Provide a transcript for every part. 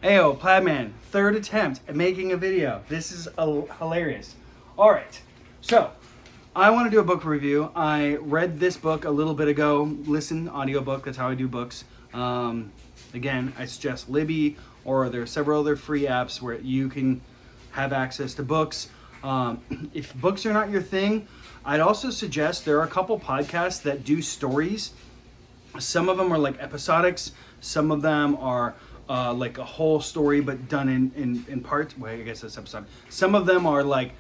Ayo, Plaidman, third attempt at making a video. This is hilarious. All right, so I want to do a book review. I read this book a little bit ago. Listen, audiobook, that's how I do books. Again, I suggest Libby, or there are several other free apps where you can have access to books. If books are not your thing, I'd also suggest there are a couple podcasts that do stories. Some of them are like episodics. Some of them are like a whole story but done in parts. Well, I guess that's episode. Some of them are like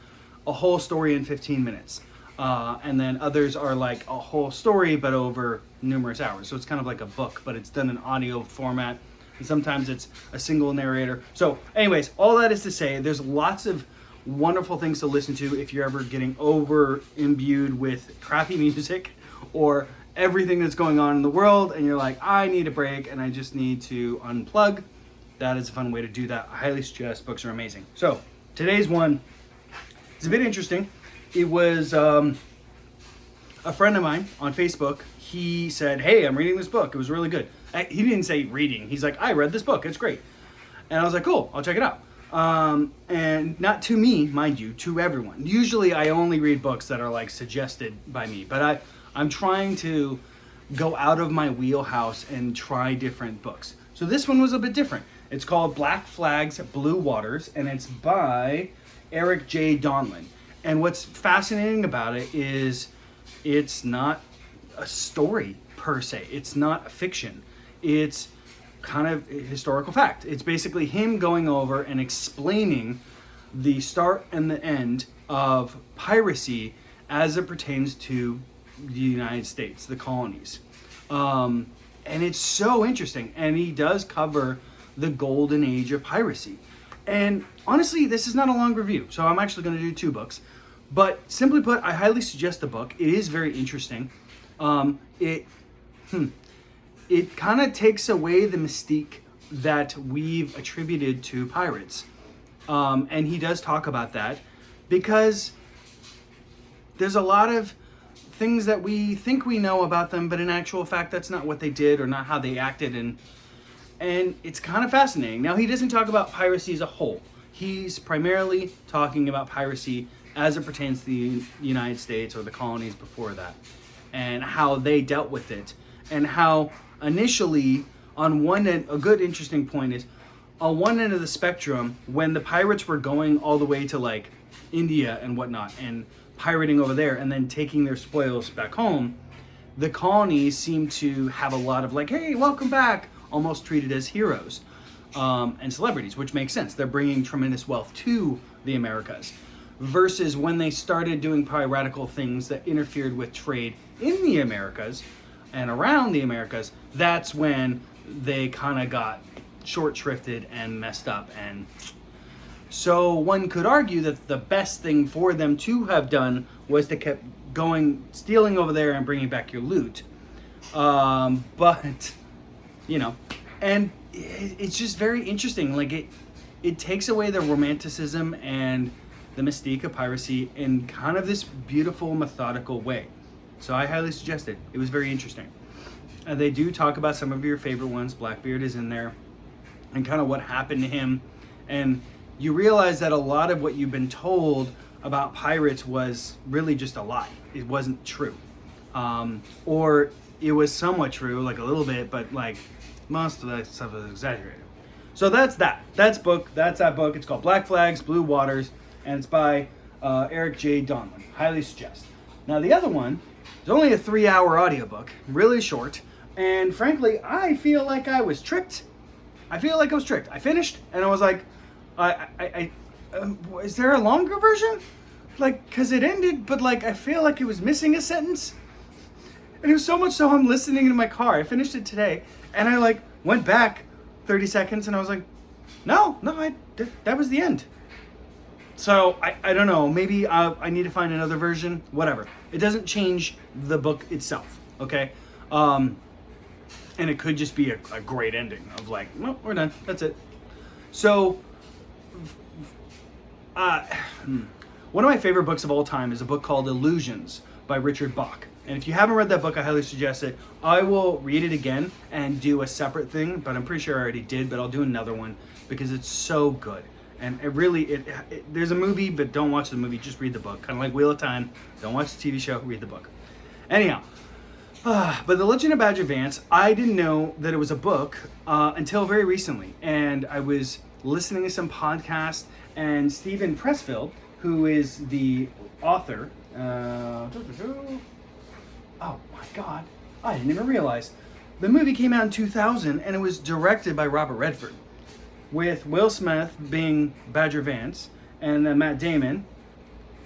a whole story in 15 minutes. And then others are like a whole story but over numerous hours. So it's kind of like a book, but it's done in audio format. And sometimes it's a single narrator. So anyways, all that is to say, there's lots of wonderful things to listen to if you're ever getting over imbued with crappy music or everything that's going on in the world and you're like, I need a break and I just need to unplug. That is a fun way to do that. I highly suggest. Books are amazing. So today's one is a bit interesting. It was a friend of mine on Facebook. He said, hey, I'm reading this book. It was really good. He didn't say reading. He's like, I read this book. It's great. And I was like, cool, I'll check it out. And not to me, mind you, to everyone. Usually I only read books that are like suggested by me, but I'm trying to go out of my wheelhouse and try different books. So this one was a bit different. It's called Black Flags, Blue Waters, and it's by Eric J. Donlin. And what's fascinating about it is it's not a story per se. It's not fiction. It's kind of historical fact. It's basically him going over and explaining the start and the end of piracy as it pertains to the United States, the colonies. And it's so interesting. And he does cover the golden age of piracy. And honestly, this is not a long review, so I'm actually going to do 2 books. But simply put, I highly suggest the book. It is very interesting. It kind of takes away the mystique that we've attributed to pirates. And he does talk about that because there's a lot of things that we think we know about them, but in actual fact, that's not what they did or not how they acted. And it's kind of fascinating. Now, he doesn't talk about piracy as a whole. He's primarily talking about piracy as it pertains to the United States or the colonies before that, and how they dealt with it, and how initially, on one end, a good interesting point is, on one end of the spectrum, when the pirates were going all the way to like India and whatnot, and pirating over there, and then taking their spoils back home, the colonies seemed to have a lot of like, hey, welcome back, almost treated as heroes and celebrities, which makes sense. They're bringing tremendous wealth to the Americas. Versus when they started doing piratical things that interfered with trade in the Americas and around the Americas, that's when they kind of got short-shrifted and messed up. And so one could argue that the best thing for them to have done was to keep going, stealing over there and bringing back your loot. But, you know, and it's just very interesting. Like it takes away the romanticism and the mystique of piracy in kind of this beautiful, methodical way. So I highly suggest it. It was very interesting. They do talk about some of your favorite ones. Blackbeard is in there, and kind of what happened to him. And you realize that a lot of what you've been told about pirates was really just a lie. It wasn't true. Or it was somewhat true, like a little bit, but like most of that stuff is exaggerated. So that's that. That's that book. It's called Black Flags, Blue Waters, and it's by Eric J. Donlin. Highly suggest. Now the other one is only a 3-hour audiobook, really short, and frankly, I feel like I was tricked. I finished, and I was like, is there a longer version? Like, because it ended, but like, I feel like it was missing a sentence. And it was so much so I'm listening in my car. I finished it today, and I like went back 30 seconds, and I was like, no, that was the end. So I don't know, maybe I need to find another version, whatever. It doesn't change the book itself, okay? And it could just be a great ending of like, well, we're done, that's it. So, one of my favorite books of all time is a book called Illusions by Richard Bach. And if you haven't read that book, I highly suggest it. I will read it again and do a separate thing, but I'm pretty sure I already did, but I'll do another one because it's so good. And there's a movie, but don't watch the movie, just read the book. Kind of like Wheel of Time. Don't watch the TV show, read the book. Anyhow, but The Legend of Badger Vance, I didn't know that it was a book until very recently. And I was listening to some podcast, and Steven Pressfield, who is the author, oh my God, I didn't even realize. The movie came out in 2000, and it was directed by Robert Redford, with Will Smith being Badger Vance, and then Matt Damon,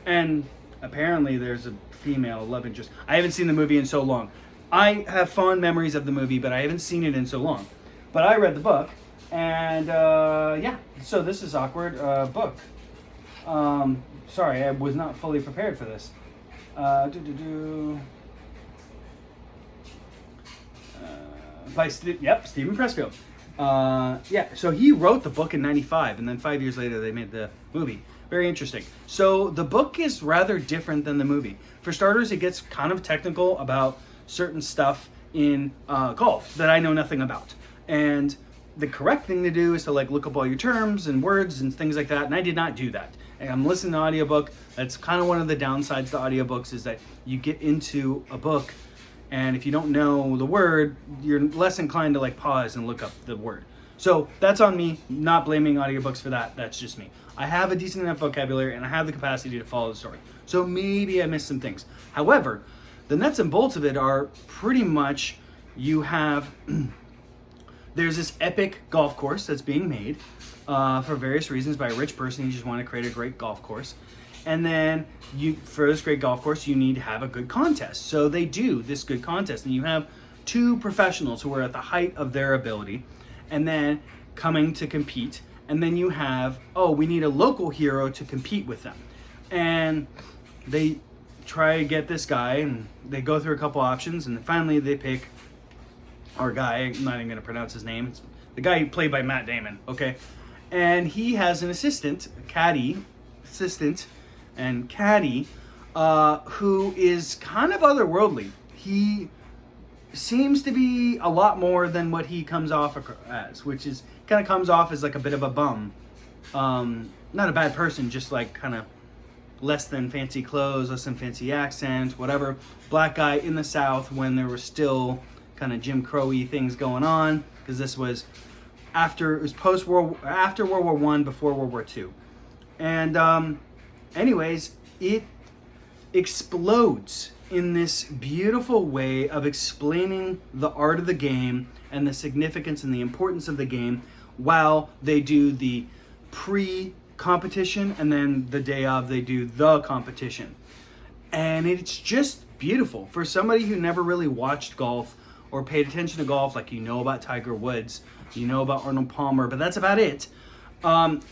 and apparently there's a female love interest. I haven't seen the movie in so long. I have fond memories of the movie, but I haven't seen it in so long. But I read the book, and yeah, so this is awkward book. Sorry, I was not fully prepared for this. By Steven Pressfield. Yeah, so he wrote the book in 95, and then 5 years later they made the movie. Very interesting. So the book is rather different than the movie. For starters, it gets kind of technical about certain stuff in golf that I know nothing about. And the correct thing to do is to like look up all your terms and words and things like that, and I did not do that. And I'm listening to audiobook. That's kind of one of the downsides to audiobooks, is that you get into a book, and if you don't know the word, you're less inclined to like pause and look up the word. So that's on me, not blaming audiobooks for that. That's just me. I have a decent enough vocabulary, and I have the capacity to follow the story. So maybe I missed some things. However, the nuts and bolts of it are pretty much, you have, there's this epic golf course that's being made for various reasons by a rich person. You just want to create a great golf course. And then for this great golf course, you need to have a good contest. So they do this good contest, and you have two professionals who are at the height of their ability, and then coming to compete. And then you have, we need a local hero to compete with them. And they try to get this guy, and they go through a couple options, and then finally they pick our guy. I'm not even going to pronounce his name. It's the guy played by Matt Damon, okay? And he has an assistant, caddy, who is kind of otherworldly. He seems to be a lot more than what he comes off as, which is kind of comes off as like a bit of a bum. Not a bad person, just like kind of less than fancy clothes, less than fancy accent, whatever. Black guy in the South when there were still kind of Jim Crow-y things going on, because this was after World War I, before World War II. And anyways, it explodes in this beautiful way of explaining the art of the game and the significance and the importance of the game, while they do the pre-competition, and then the day of they do the competition. And it's just beautiful. For somebody who never really watched golf or paid attention to golf, like about Tiger Woods, about Arnold Palmer, but that's about it.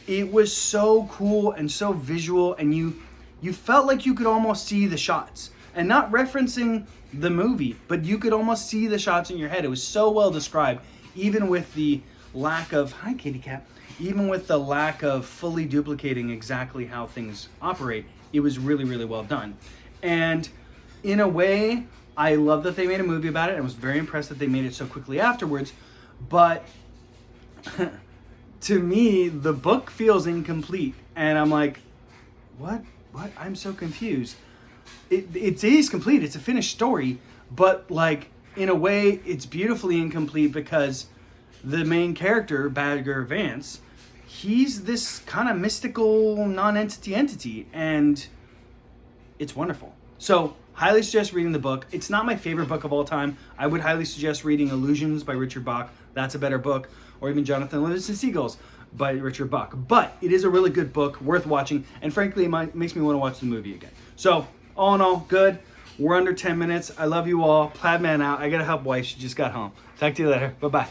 It was so cool and so visual, and you felt like you could almost see the shots. And not referencing the movie, but you could almost see the shots in your head. It was so well described, even with the lack of, hi kitty cat, even with the lack of fully duplicating exactly how things operate. It was really, really well done. And in a way, I love that they made a movie about it. I was very impressed that they made it so quickly afterwards. But to me, the book feels incomplete. And I'm like, what? I'm so confused. It is complete. It's a finished story. But like, in a way, it's beautifully incomplete, because the main character, Badger Vance, he's this kind of mystical non-entity entity, and it's wonderful. So, highly suggest reading the book. It's not my favorite book of all time. I would highly suggest reading Illusions by Richard Bach. That's a better book. Or even Jonathan Livingston Seagulls by Richard Bach. But it is a really good book, worth watching, and frankly, it makes me want to watch the movie again. So, all in all, good. We're under 10 minutes. I love you all. Plaid Man out. I gotta help wife. She just got home. Talk to you later. Bye-bye.